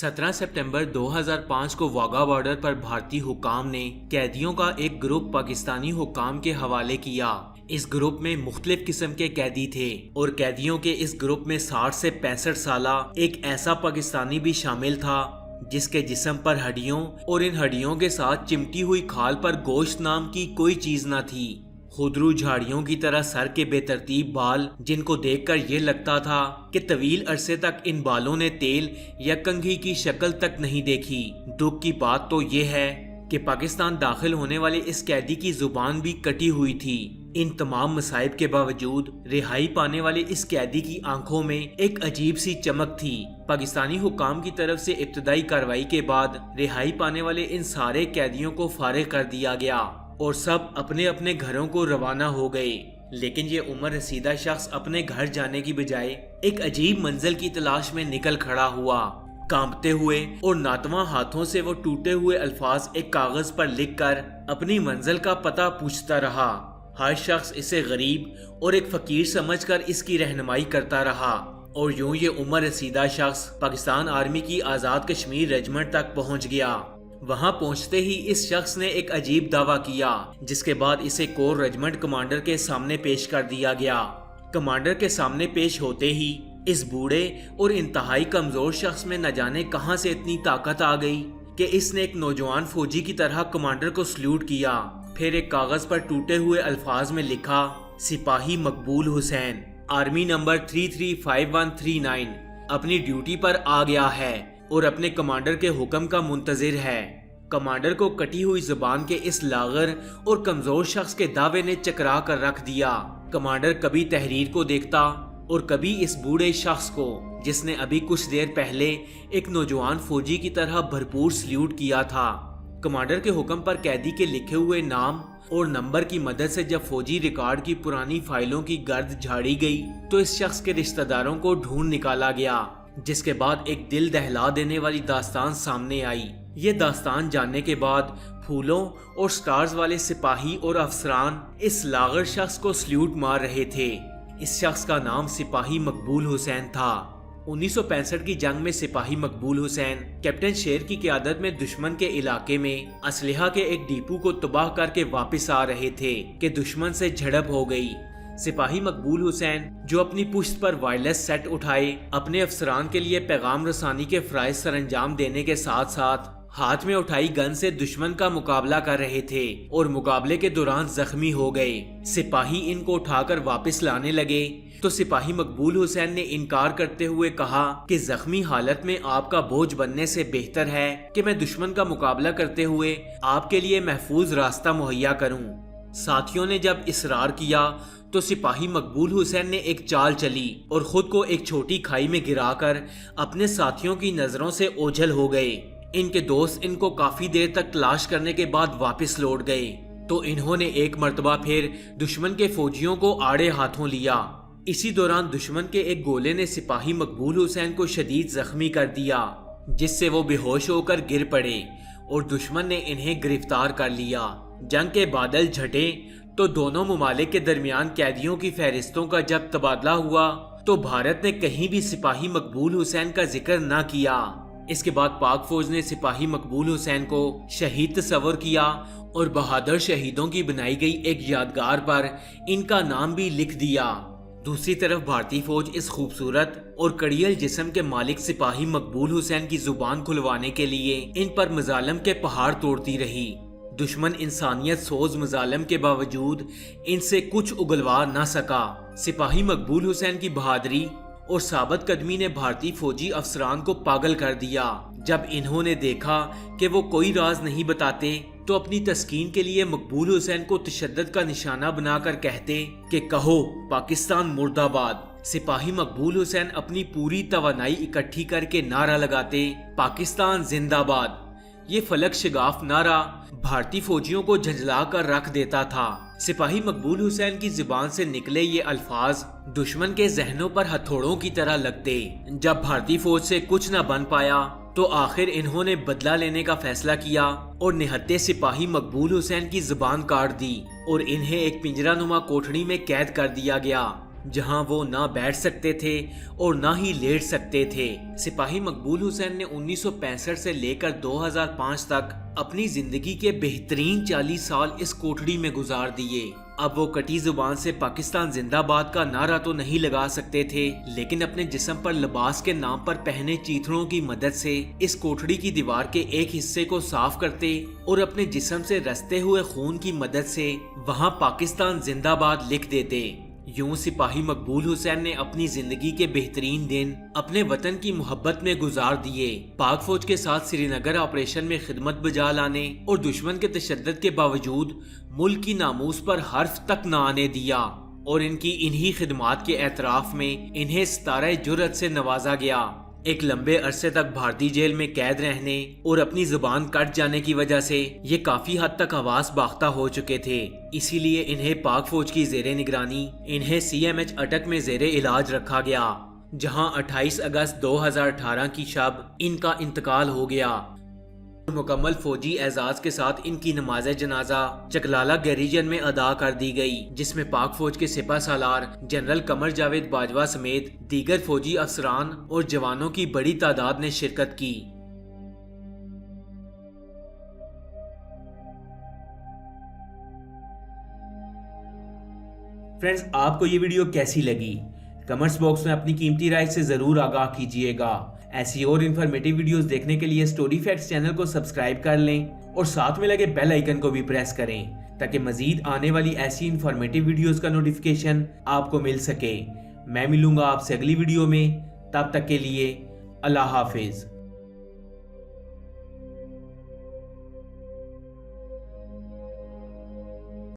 17 ستمبر 2005 کو واغا بارڈر پر بھارتی حکام نے قیدیوں کا ایک گروپ پاکستانی حکام کے حوالے کیا۔ اس گروپ میں مختلف قسم کے قیدی تھے اور قیدیوں کے اس گروپ میں 60 سے 65 سالہ ایک ایسا پاکستانی بھی شامل تھا جس کے جسم پر ہڈیوں اور ان ہڈیوں کے ساتھ چمٹی ہوئی کھال پر گوشت نام کی کوئی چیز نہ تھی۔ خودرو جھاڑیوں کی طرح سر کے بے ترتیب بال، جن کو دیکھ کر یہ لگتا تھا کہ طویل عرصے تک ان بالوں نے تیل یا کنگھی کی شکل تک نہیں دیکھی۔ دکھ کی بات تو یہ ہے کہ پاکستان داخل ہونے والے اس قیدی کی زبان بھی کٹی ہوئی تھی۔ ان تمام مصائب کے باوجود رہائی پانے والے اس قیدی کی آنکھوں میں ایک عجیب سی چمک تھی۔ پاکستانی حکام کی طرف سے ابتدائی کارروائی کے بعد رہائی پانے والے ان سارے قیدیوں کو فارغ کر دیا گیا اور سب اپنے اپنے گھروں کو روانہ ہو گئے، لیکن یہ عمر رسیدہ شخص اپنے گھر جانے کی بجائے ایک عجیب منزل کی تلاش میں نکل کھڑا ہوا۔ کانپتے ہوئے اور ناتواں ہاتھوں سے وہ ٹوٹے ہوئے الفاظ ایک کاغذ پر لکھ کر اپنی منزل کا پتہ پوچھتا رہا۔ ہر شخص اسے غریب اور ایک فقیر سمجھ کر اس کی رہنمائی کرتا رہا اور یوں یہ عمر رسیدہ شخص پاکستان آرمی کی آزاد کشمیر ریجمنٹ تک پہنچ گیا۔ وہاں پہنچتے ہی اس شخص نے ایک عجیب دعویٰ کیا، جس کے بعد اسے کور ریجمنٹ کمانڈر کے سامنے پیش کر دیا گیا۔ کمانڈر کے سامنے پیش ہوتے ہی اس بوڑھے اور انتہائی کمزور شخص میں نہ جانے کہاں سے اتنی طاقت آ گئی کہ اس نے ایک نوجوان فوجی کی طرح کمانڈر کو سلیوٹ کیا، پھر ایک کاغذ پر ٹوٹے ہوئے الفاظ میں لکھا، سپاہی مقبول حسین، آرمی نمبر 335139 اپنی ڈیوٹی پر آ گیا ہے اور اپنے کمانڈر کے حکم کا منتظر ہے۔ کمانڈر کو کٹی ہوئی زبان کے اس لاغر اور کمزور شخص کے دعوے نے چکرا کر رکھ دیا۔ کمانڈر کبھی تحریر کو دیکھتا اور کبھی اس بوڑھے شخص کو، جس نے ابھی کچھ دیر پہلے ایک نوجوان فوجی کی طرح بھرپور سلیوٹ کیا تھا۔ کمانڈر کے حکم پر قیدی کے لکھے ہوئے نام اور نمبر کی مدد سے جب فوجی ریکارڈ کی پرانی فائلوں کی گرد جھاڑی گئی تو اس شخص کے رشتہ داروں کو ڈھونڈ نکالا گیا، جس کے بعد ایک دل دہلا دینے والی داستان سامنے آئی۔ یہ داستان جاننے کے بعد پھولوں اور سٹارز والے سپاہی اور افسران اس لاغر شخص کو سلیوٹ مار رہے تھے۔ اس شخص کا نام سپاہی مقبول حسین تھا۔ 1965 کی جنگ میں سپاہی مقبول حسین کیپٹن شیر کی قیادت میں دشمن کے علاقے میں اسلحہ کے ایک ڈیپو کو تباہ کر کے واپس آ رہے تھے کہ دشمن سے جھڑپ ہو گئی۔ سپاہی مقبول حسین، جو اپنی پشت پر وائرلیس سیٹ اٹھائے اپنے افسران کے لیے پیغام رسانی کے فرائض سر انجام دینے کے ساتھ ساتھ ہاتھ میں اٹھائی گن سے دشمن کا مقابلہ کر رہے تھے اور مقابلے کے دوران زخمی ہو گئے۔ سپاہی ان کو اٹھا کر واپس لانے لگے تو سپاہی مقبول حسین نے انکار کرتے ہوئے کہا کہ زخمی حالت میں آپ کا بوجھ بننے سے بہتر ہے کہ میں دشمن کا مقابلہ کرتے ہوئے آپ کے لیے محفوظ راستہ مہیا کروں۔ ساتھیوں نے جب اصرار کیا تو سپاہی مقبول حسین نے ایک چال چلی اور خود کو ایک چھوٹی کھائی میں گرا کر اپنے ساتھیوں کی نظروں سے اوجھل ہو گئے۔ ان کے دوست ان کو کافی دیر تک تلاش کرنے کے بعد واپس لوٹ گئے تو انہوں نے ایک مرتبہ پھر دشمن کے فوجیوں کو آڑے ہاتھوں لیا۔ اسی دوران دشمن کے ایک گولے نے سپاہی مقبول حسین کو شدید زخمی کر دیا، جس سے وہ بے ہوش ہو کر گر پڑے اور دشمن نے انہیں گرفتار کر لیا۔ جنگ کے بادل چھٹے تو دونوں ممالک کے درمیان قیدیوں کی فہرستوں کا جب تبادلہ ہوا تو بھارت نے کہیں بھی سپاہی مقبول حسین کا ذکر نہ کیا۔ اس کے بعد پاک فوج نے سپاہی مقبول حسین کو شہید تصور کیا اور بہادر شہیدوں کی بنائی گئی ایک یادگار پر ان کا نام بھی لکھ دیا۔ دوسری طرف بھارتی فوج اس خوبصورت اور کڑیل جسم کے مالک سپاہی مقبول حسین کی زبان کھلوانے کے لیے ان پر مظالم کے پہاڑ توڑتی رہی۔ دشمن انسانیت سوز مظالم کے باوجود ان سے کچھ اگلوا نہ سکا۔ سپاہی مقبول حسین کی بہادری اور ثابت قدمی نے بھارتی فوجی افسران کو پاگل کر دیا۔ جب انہوں نے دیکھا کہ وہ کوئی راز نہیں بتاتے تو اپنی تسکین کے لیے مقبول حسین کو تشدد کا نشانہ بنا کر کہتے کہ کہو پاکستان مرد آباد۔ سپاہی مقبول حسین اپنی پوری توانائی اکٹھی کر کے نعرہ لگاتے، پاکستان زندہ باد۔ یہ فلک شگاف نعرہ بھارتی فوجیوں کو جھنجلا کر رکھ دیتا تھا۔ سپاہی مقبول حسین کی زبان سے نکلے یہ الفاظ دشمن کے ذہنوں پر ہتھوڑوں کی طرح لگتے۔ جب بھارتی فوج سے کچھ نہ بن پایا تو آخر انہوں نے بدلہ لینے کا فیصلہ کیا اور نہتے سپاہی مقبول حسین کی زبان کاٹ دی اور انہیں ایک پنجرہ نما کوٹھڑی میں قید کر دیا گیا۔ جہاں وہ نہ بیٹھ سکتے تھے اور نہ ہی لیٹ سکتے تھے۔ سپاہی مقبول حسین نے 1965 سے لے کر 2005 تک اپنی زندگی کے بہترین 40 سال اس کوٹھڑی میں گزار دیے۔ اب وہ کٹی زبان سے پاکستان زندہ باد کا نعرہ تو نہیں لگا سکتے تھے، لیکن اپنے جسم پر لباس کے نام پر پہنے چیتڑوں کی مدد سے اس کوٹھڑی کی دیوار کے ایک حصے کو صاف کرتے اور اپنے جسم سے رستے ہوئے خون کی مدد سے وہاں پاکستان زندہ باد لکھ دیتے۔ یوں سپاہی مقبول حسین نے اپنی زندگی کے بہترین دن اپنے وطن کی محبت میں گزار دیے۔ پاک فوج کے ساتھ سری نگر آپریشن میں خدمت بجا لانے اور دشمن کے تشدد کے باوجود ملک کی ناموس پر حرف تک نہ آنے دیا، اور ان کی انہی خدمات کے اعتراف میں انہیں ستارہ جرأت سے نوازا گیا۔ ایک لمبے عرصے تک بھارتی جیل میں قید رہنے اور اپنی زبان کٹ جانے کی وجہ سے یہ کافی حد تک حواس باختہ ہو چکے تھے، اسی لیے انہیں پاک فوج کی زیر نگرانی انہیں CMH اٹک میں زیر علاج رکھا گیا، جہاں 28 اگست 2018 کی شب ان کا انتقال ہو گیا۔ مکمل فوجی اعزاز کے ساتھ ان کی نماز جنازہ چکلالہ گیریجن میں ادا کر دی گئی، جس میں پاک فوج کے سپہ سالار جنرل قمر جاوید باجوہ سمیت دیگر فوجی افسران اور جوانوں کی بڑی تعداد نے شرکت کی۔ فرینڈز، آپ کو یہ ویڈیو کیسی لگی؟ کمنٹس باکس میں اپنی قیمتی رائے سے ضرور آگاہ کیجیے گا۔ ایسی اور انفارمیٹیو ویڈیوز دیکھنے کے لیے سٹوری فیکٹس چینل کو سبسکرائب کر لیں اور ساتھ میں لگے بیل آئیکن کو بھی پریس کریں تاکہ مزید آنے والی ایسی انفارمیٹیو ویڈیوز کا نوٹیفیکیشن آپ کو مل سکے۔ میں ملوں گا آپ سے اگلی ویڈیو میں، تب تک کے لیے اللہ حافظ۔